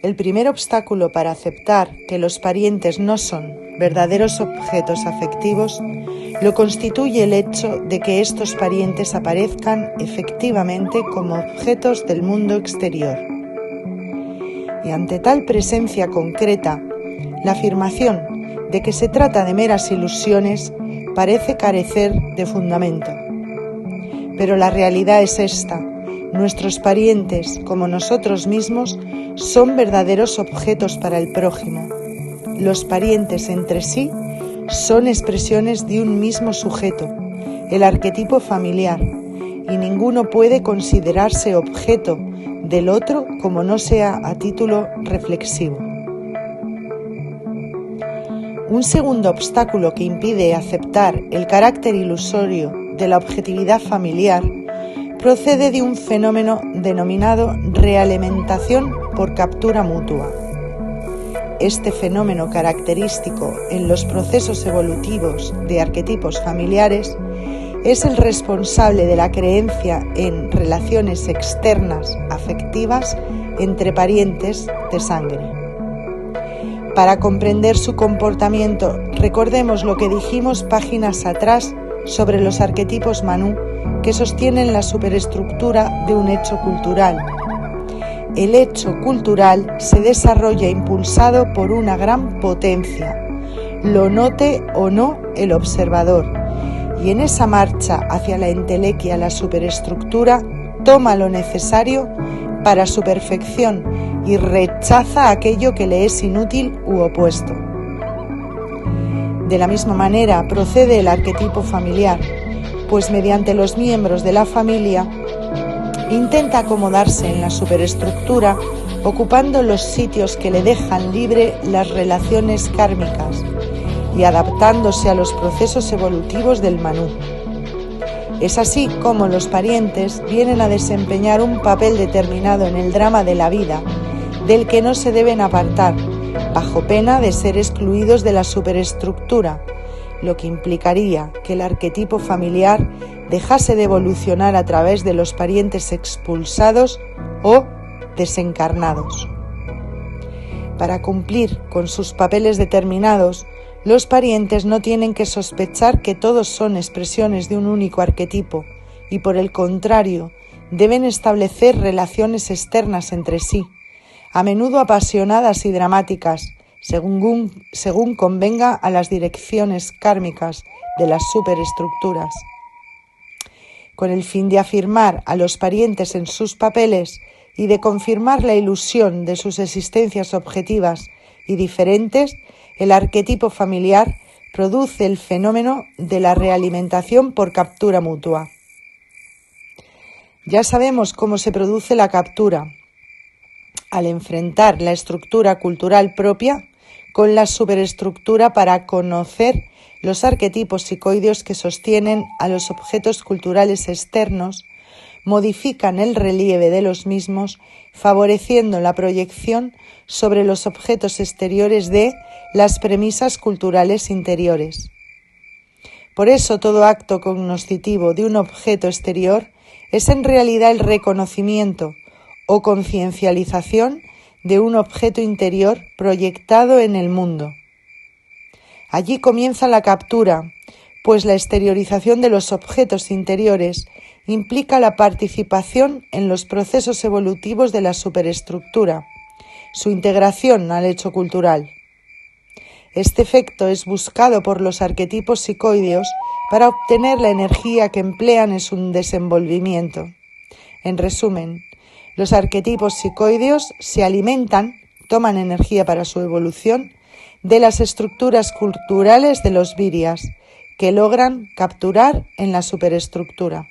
El primer obstáculo para aceptar que los parientes no son verdaderos objetos afectivos lo constituye el hecho de que estos parientes aparezcan efectivamente como objetos del mundo exterior. Y ante tal presencia concreta, la afirmación de que se trata de meras ilusiones parece carecer de fundamento. Pero la realidad es esta: nuestros parientes, como nosotros mismos, son verdaderos objetos para el prójimo. Los parientes entre sí son expresiones de un mismo sujeto, el arquetipo familiar, y ninguno puede considerarse objeto del otro como no sea a título reflexivo. Un segundo obstáculo que impide aceptar el carácter ilusorio de la objetividad familiar procede de un fenómeno denominado realimentación por captura mutua. Este fenómeno característico en los procesos evolutivos de arquetipos familiares es el responsable de la creencia en relaciones externas afectivas entre parientes de sangre. Para comprender su comportamiento, recordemos lo que dijimos páginas atrás sobre los arquetipos Manú que sostienen la superestructura de un hecho cultural. El hecho cultural se desarrolla impulsado por una gran potencia, lo note o no el observador, y en esa marcha hacia la entelequia, la superestructura toma lo necesario para su perfección y rechaza aquello que le es inútil u opuesto. De la misma manera procede el arquetipo familiar, pues mediante los miembros de la familia intenta acomodarse en la superestructura, ocupando los sitios que le dejan libre las relaciones kármicas y adaptándose a los procesos evolutivos del Manú. Es así como los parientes vienen a desempeñar un papel determinado en el drama de la vida, del que no se deben apartar, bajo pena de ser excluidos de la superestructura, lo que implicaría que el arquetipo familiar dejase de evolucionar a través de los parientes expulsados o desencarnados. Para cumplir con sus papeles determinados, los parientes no tienen que sospechar que todos son expresiones de un único arquetipo y, por el contrario, deben establecer relaciones externas entre sí, a menudo apasionadas y dramáticas, según convenga a las direcciones kármicas de las superestructuras. Con el fin de afirmar a los parientes en sus papeles y de confirmar la ilusión de sus existencias objetivas y diferentes, el arquetipo familiar produce el fenómeno de la realimentación por captura mutua. Ya sabemos cómo se produce la captura, al enfrentar la estructura cultural propia con la superestructura para conocer los arquetipos psicoideos que sostienen a los objetos culturales externos, modifican el relieve de los mismos, favoreciendo la proyección sobre los objetos exteriores de las premisas culturales interiores. Por eso todo acto cognoscitivo de un objeto exterior es en realidad el reconocimiento o conciencialización de un objeto interior proyectado en el mundo. Allí comienza la captura, pues la exteriorización de los objetos interiores implica la participación en los procesos evolutivos de la superestructura, su integración al hecho cultural. Este efecto es buscado por los arquetipos psicoideos para obtener la energía que emplean en su desenvolvimiento. En resumen, los arquetipos psicoideos se alimentan, toman energía para su evolución, de las estructuras culturales de los virias, que logran capturar en la superestructura.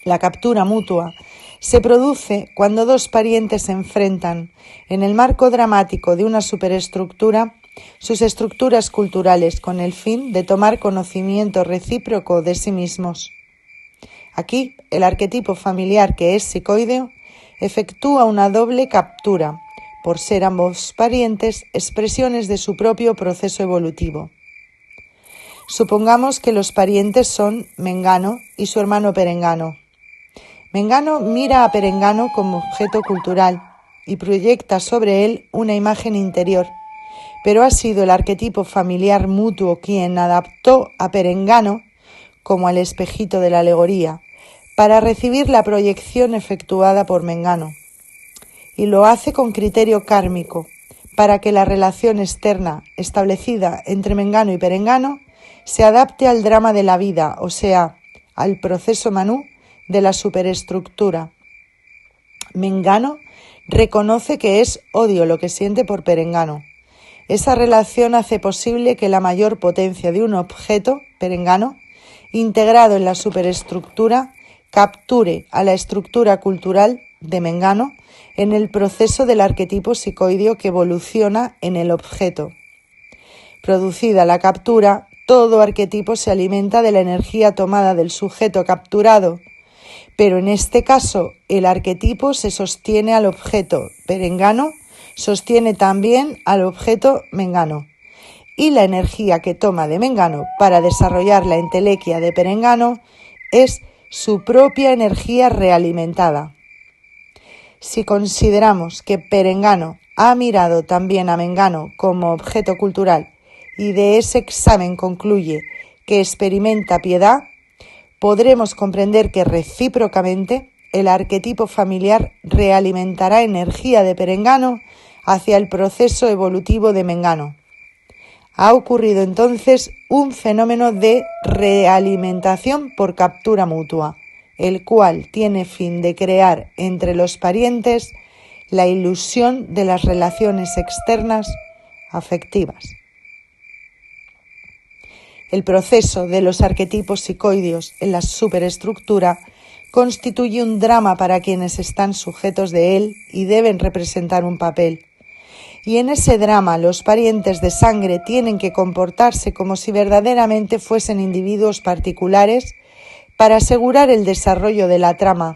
La captura mutua se produce cuando dos parientes se enfrentan, en el marco dramático de una superestructura, sus estructuras culturales con el fin de tomar conocimiento recíproco de sí mismos. Aquí, el arquetipo familiar, que es psicoideo, efectúa una doble captura, por ser ambos parientes expresiones de su propio proceso evolutivo. Supongamos que los parientes son Mengano y su hermano Perengano. Mengano mira a Perengano como objeto cultural y proyecta sobre él una imagen interior, pero ha sido el arquetipo familiar mutuo quien adaptó a Perengano, como al espejito de la alegoría, para recibir la proyección efectuada por Mengano. Y lo hace con criterio kármico, para que la relación externa establecida entre Mengano y Perengano se adapte al drama de la vida, o sea, al proceso Manú de la superestructura. Mengano reconoce que es odio lo que siente por Perengano. Esa relación hace posible que la mayor potencia de un objeto, Perengano, integrado en la superestructura, capture a la estructura cultural de Mengano en el proceso del arquetipo psicoideo que evoluciona en el objeto. Producida la captura, todo arquetipo se alimenta de la energía tomada del sujeto capturado, pero en este caso el arquetipo se sostiene al objeto Perengano, sostiene también al objeto Mengano, y la energía que toma de Mengano para desarrollar la entelequia de Perengano es su propia energía realimentada. Si consideramos que Perengano ha mirado también a Mengano como objeto cultural y de ese examen concluye que experimenta piedad, podremos comprender que recíprocamente el arquetipo familiar realimentará energía de Perengano hacia el proceso evolutivo de Mengano. Ha ocurrido entonces un fenómeno de realimentación por captura mutua, el cual tiene fin de crear entre los parientes la ilusión de las relaciones externas afectivas. El proceso de los arquetipos psicoideos en la superestructura constituye un drama para quienes están sujetos de él y deben representar un papel. Y en ese drama los parientes de sangre tienen que comportarse como si verdaderamente fuesen individuos particulares para asegurar el desarrollo de la trama.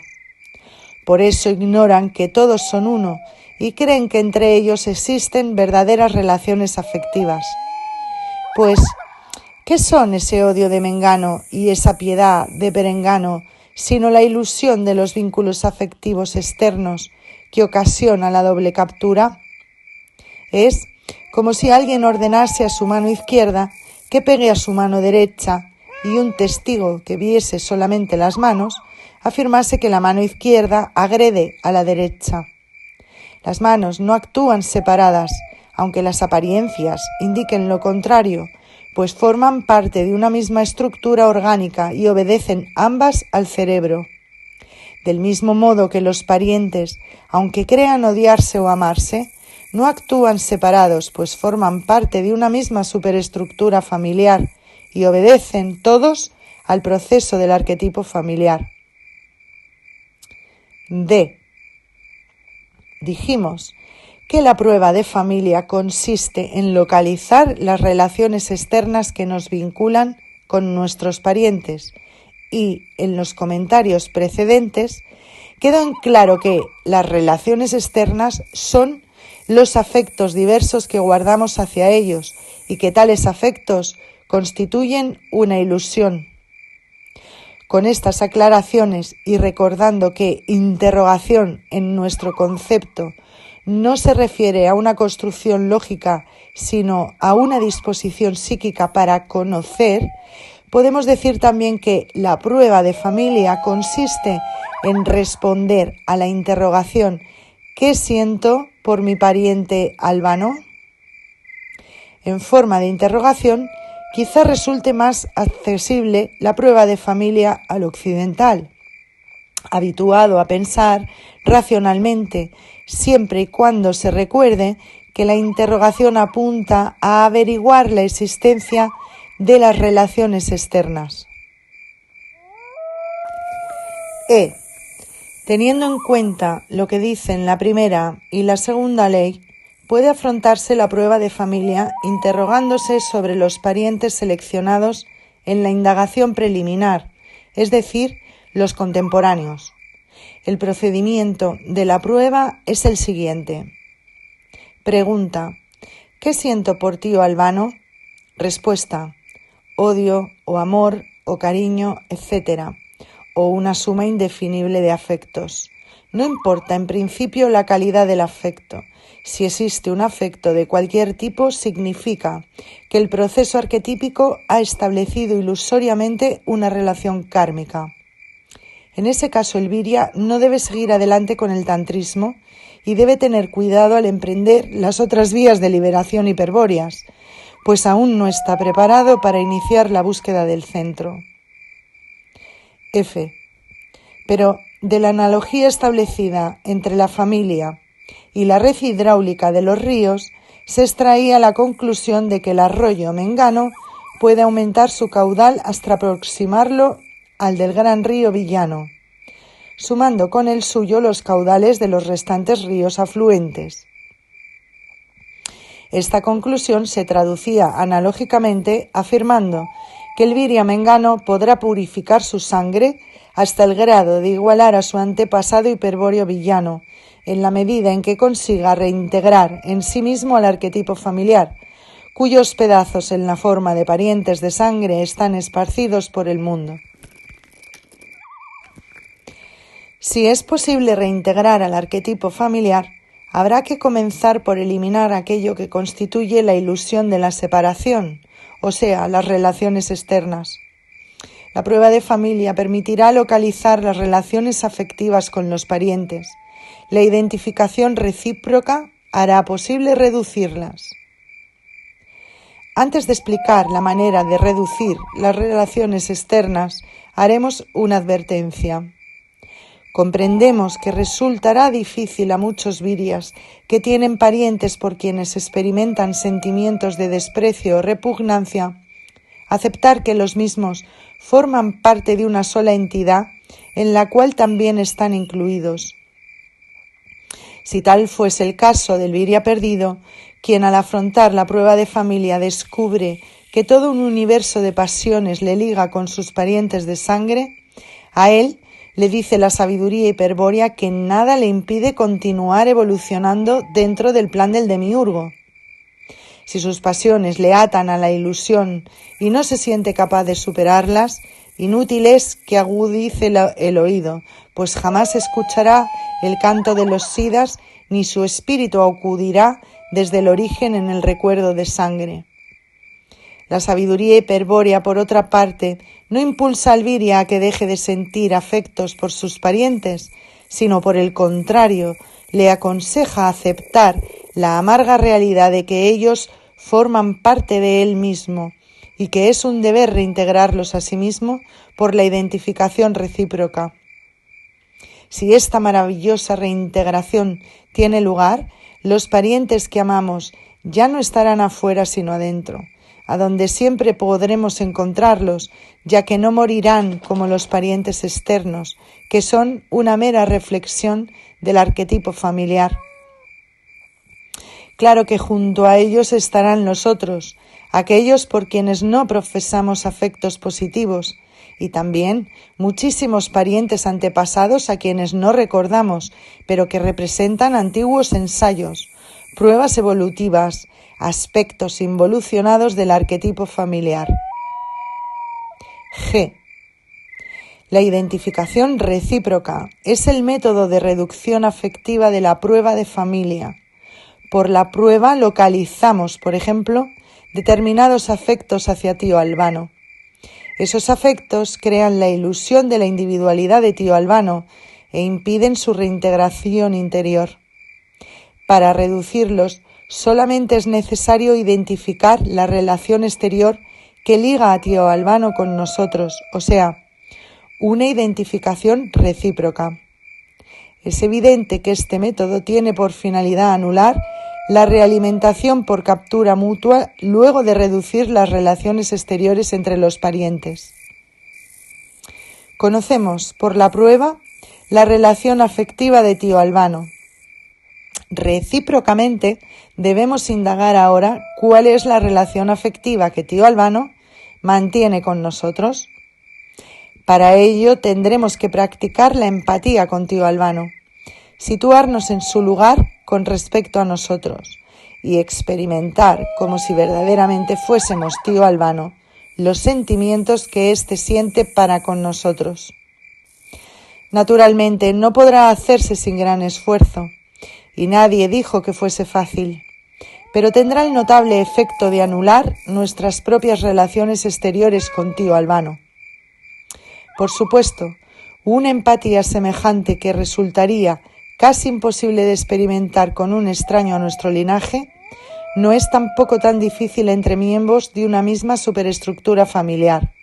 Por eso ignoran que todos son uno y creen que entre ellos existen verdaderas relaciones afectivas. Pues, ¿qué son ese odio de Mengano y esa piedad de Perengano, sino la ilusión de los vínculos afectivos externos que ocasiona la doble captura? Es como si alguien ordenase a su mano izquierda que pegue a su mano derecha y un testigo que viese solamente las manos afirmase que la mano izquierda agrede a la derecha. Las manos no actúan separadas, aunque las apariencias indiquen lo contrario, pues forman parte de una misma estructura orgánica y obedecen ambas al cerebro. Del mismo modo que los parientes, aunque crean odiarse o amarse, no actúan separados, pues forman parte de una misma superestructura familiar y obedecen todos al proceso del arquetipo familiar. D. Dijimos que la prueba de familia consiste en localizar las relaciones externas que nos vinculan con nuestros parientes y en los comentarios precedentes quedó en claro que las relaciones externas son los afectos diversos que guardamos hacia ellos y que tales afectos constituyen una ilusión. Con estas aclaraciones y recordando que interrogación en nuestro concepto no se refiere a una construcción lógica, sino a una disposición psíquica para conocer, podemos decir también que la prueba de familia consiste en responder a la interrogación ¿qué siento por mi pariente Albano? En forma de interrogación, quizá resulte más accesible la prueba de familia al occidental, habituado a pensar racionalmente, siempre y cuando se recuerde que la interrogación apunta a averiguar la existencia de las relaciones externas. Teniendo en cuenta lo que dicen la primera y la segunda ley, puede afrontarse la prueba de familia interrogándose sobre los parientes seleccionados en la indagación preliminar, es decir, los contemporáneos. El procedimiento de la prueba es el siguiente. Pregunta: ¿qué siento por tío Albano? Respuesta: odio o amor o cariño, etc. o una suma indefinible de afectos. No importa en principio la calidad del afecto. Si existe un afecto de cualquier tipo, significa que el proceso arquetípico ha establecido ilusoriamente una relación kármica. En ese caso, el Virya no debe seguir adelante con el tantrismo y debe tener cuidado al emprender las otras vías de liberación hiperbóreas, pues aún no está preparado para iniciar la búsqueda del centro. F. Pero de la analogía establecida entre la familia y la red hidráulica de los ríos, se extraía la conclusión de que el arroyo Mengano puede aumentar su caudal hasta aproximarlo al del gran río Villano, sumando con el suyo los caudales de los restantes ríos afluentes. Esta conclusión se traducía analógicamente afirmando que el Virya Mengano podrá purificar su sangre hasta el grado de igualar a su antepasado hiperbóreo villano, en la medida en que consiga reintegrar en sí mismo al arquetipo familiar, cuyos pedazos en la forma de parientes de sangre están esparcidos por el mundo. Si es posible reintegrar al arquetipo familiar, habrá que comenzar por eliminar aquello que constituye la ilusión de la separación, o sea, las relaciones externas. La prueba de familia permitirá localizar las relaciones afectivas con los parientes. La identificación recíproca hará posible reducirlas. Antes de explicar la manera de reducir las relaciones externas, haremos una advertencia. Comprendemos que resultará difícil a muchos viryas que tienen parientes por quienes experimentan sentimientos de desprecio o repugnancia, aceptar que los mismos forman parte de una sola entidad en la cual también están incluidos. Si tal fuese el caso del virya perdido, quien al afrontar la prueba de familia descubre que todo un universo de pasiones le liga con sus parientes de sangre, a él le dice la sabiduría hiperbórea que nada le impide continuar evolucionando dentro del plan del demiurgo. Si sus pasiones le atan a la ilusión y no se siente capaz de superarlas, inútil es que agudice el oído, pues jamás escuchará el canto de los siddhas ni su espíritu acudirá desde el origen en el recuerdo de sangre. La sabiduría hiperbórea, por otra parte, no impulsa al virya a que deje de sentir afectos por sus parientes, sino por el contrario, le aconseja aceptar la amarga realidad de que ellos forman parte de él mismo y que es un deber reintegrarlos a sí mismo por la identificación recíproca. Si esta maravillosa reintegración tiene lugar, los parientes que amamos ya no estarán afuera sino adentro, a donde siempre podremos encontrarlos, ya que no morirán como los parientes externos, que son una mera reflexión del arquetipo familiar. Claro que junto a ellos estarán los otros, aquellos por quienes no profesamos afectos positivos, y también muchísimos parientes antepasados a quienes no recordamos, pero que representan antiguos ensayos, pruebas evolutivas, aspectos involucionados del arquetipo familiar. G. La identificación recíproca es el método de reducción afectiva de la prueba de familia. Por la prueba localizamos, por ejemplo, determinados afectos hacia tío Albano. Esos afectos crean la ilusión de la individualidad de tío Albano e impiden su reintegración interior. Para reducirlos, solamente es necesario identificar la relación exterior que liga a tío Albano con nosotros, o sea, una identificación recíproca. Es evidente que este método tiene por finalidad anular la realimentación por captura mutua luego de reducir las relaciones exteriores entre los parientes. Conocemos por la prueba la relación afectiva de tío Albano. Recíprocamente, debemos indagar ahora cuál es la relación afectiva que tío Albano mantiene con nosotros. Para ello tendremos que practicar la empatía con tío Albano, situarnos en su lugar con respecto a nosotros y experimentar, como si verdaderamente fuésemos tío Albano, los sentimientos que éste siente para con nosotros. Naturalmente no podrá hacerse sin gran esfuerzo, y nadie dijo que fuese fácil, pero tendrá el notable efecto de anular nuestras propias relaciones exteriores con tío Albano. Por supuesto, una empatía semejante que resultaría casi imposible de experimentar con un extraño a nuestro linaje, no es tampoco tan difícil entre miembros de una misma superestructura familiar.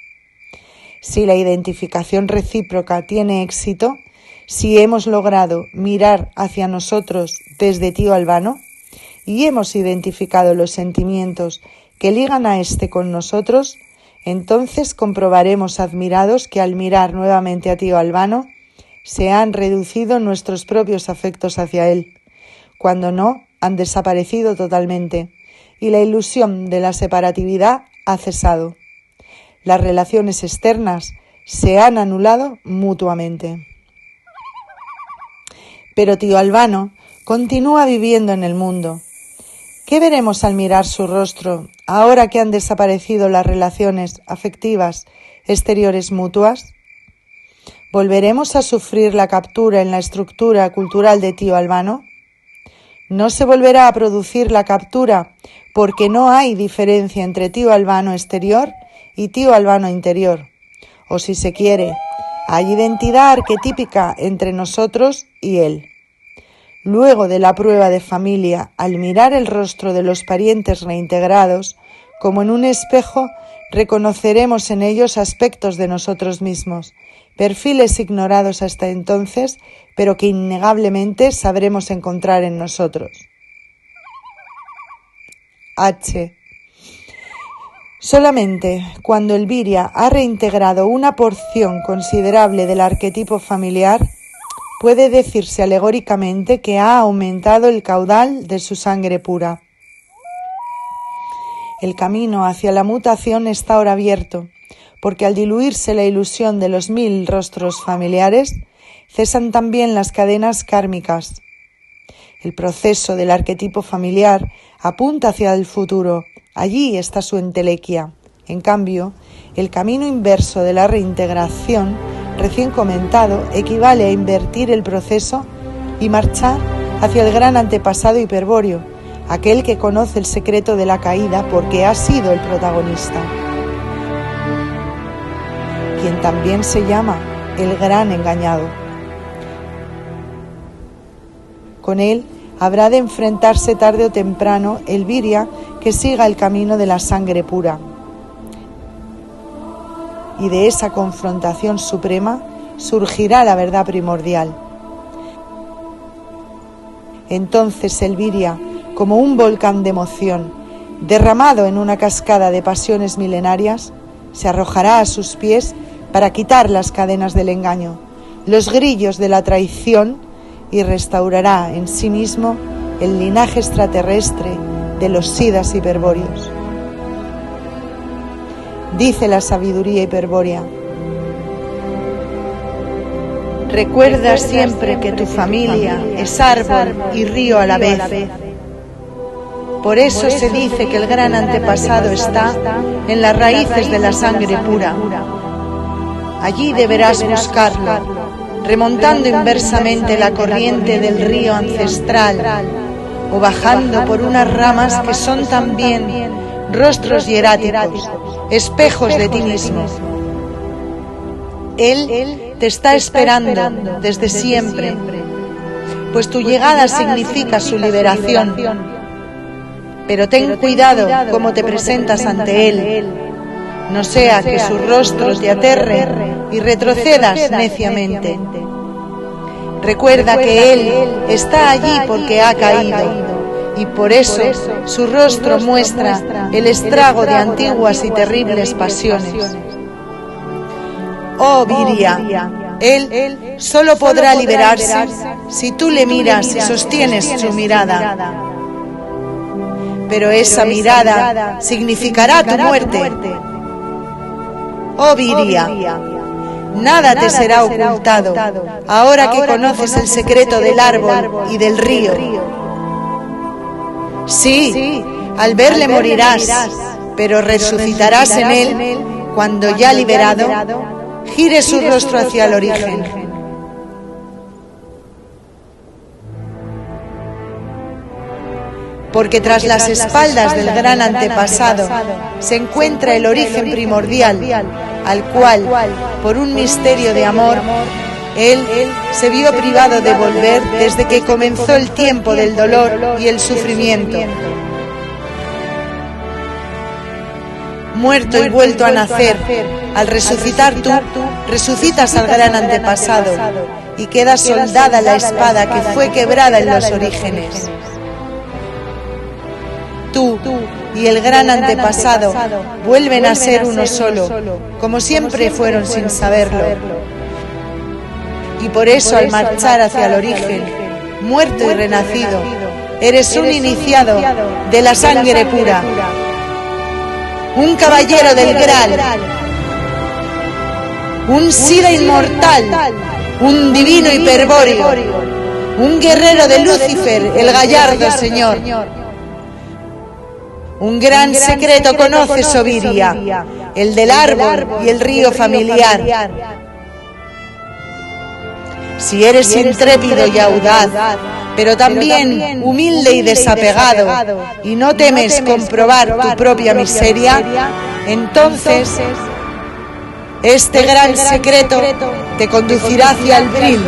Si la identificación recíproca tiene éxito, si hemos logrado mirar hacia nosotros desde tío Albano y hemos identificado los sentimientos que ligan a éste con nosotros, entonces comprobaremos admirados que al mirar nuevamente a tío Albano se han reducido nuestros propios afectos hacia él, cuando no han desaparecido totalmente, y la ilusión de la separatividad ha cesado. Las relaciones externas se han anulado mutuamente. Pero tío Albano continúa viviendo en el mundo. ¿Qué veremos al mirar su rostro, ahora que han desaparecido las relaciones afectivas exteriores mutuas? ¿Volveremos a sufrir la captura en la estructura cultural de tío Albano? No se volverá a producir la captura porque no hay diferencia entre tío Albano exterior y tío Albano interior. O si se quiere, hay identidad arquetípica entre nosotros y él. Luego de la prueba de familia, al mirar el rostro de los parientes reintegrados, como en un espejo, reconoceremos en ellos aspectos de nosotros mismos, perfiles ignorados hasta entonces, pero que innegablemente sabremos encontrar en nosotros. H. Solamente cuando Elviria ha reintegrado una porción considerable del arquetipo familiar, puede decirse alegóricamente que ha aumentado el caudal de su sangre pura. El camino hacia la mutación está ahora abierto, porque al diluirse la ilusión de los 1000 rostros familiares, cesan también las cadenas kármicas. El proceso del arquetipo familiar apunta hacia el futuro, allí está su entelequia. En cambio, el camino inverso de la reintegración recién comentado equivale a invertir el proceso y marchar hacia el gran antepasado hiperbóreo, aquel que conoce el secreto de la caída porque ha sido el protagonista, quien también se llama el gran engañado. Con él habrá de enfrentarse tarde o temprano Elviria que siga el camino de la sangre pura. Y de esa confrontación suprema surgirá la verdad primordial. Entonces Elviria, como un volcán de emoción, derramado en una cascada de pasiones milenarias, se arrojará a sus pies para quitar las cadenas del engaño, los grillos de la traición, y restaurará en sí mismo el linaje extraterrestre de los siddhas hiperbóreos. Dice la sabiduría hiperbórea: recuerda siempre que tu familia es árbol y río a la vez. Por eso se dice que el gran antepasado está en las raíces de la sangre pura. Allí deberás buscarlo, remontando inversamente la corriente del río ancestral o bajando por unas ramas que son también rostros hieráticos, espejos de ti mismo. Él te está esperando desde siempre, pues tu llegada significa su liberación. Pero ten cuidado cómo te presentas ante él, no sea que su rostro te aterre y retrocedas neciamente. Recuerda que él está allí porque ha caído, y por eso su rostro muestra el estrago de antiguas y terribles pasiones. Oh Viria, él solo podrá liberarse si tú le miras y sostienes su mirada. Pero esa mirada significará tu muerte. Oh Viria, Nada te será ocultado, ahora que conoces el secreto del árbol y del río. Sí, al verle morirás, pero resucitarás en él cuando ya liberado, gire su rostro hacia el origen. Porque tras las espaldas del gran antepasado se encuentra el origen primordial, al cual, por un misterio de amor, él se vio privado de volver desde que comenzó el tiempo del dolor y el sufrimiento. Muerto y vuelto a nacer, al resucitar tú, resucitas al gran antepasado y queda soldada la espada que fue quebrada en los orígenes. Tú y el gran antepasado vuelven a ser uno solo, como siempre fueron sin saberlo. Y por eso al marchar hacia el origen, muerto y renacido, eres un iniciado de la sangre pura, un caballero del Graal, un Sida inmortal, un divino hiperbóreo, un guerrero de Lucifer, el gallardo Señor. Un gran secreto conoces, Oviria, el del árbol y el río familiar. Si eres intrépido y audaz, pero también humilde y desapegado, y no temes comprobar tu propia miseria, entonces este gran secreto te conducirá hacia el Vril,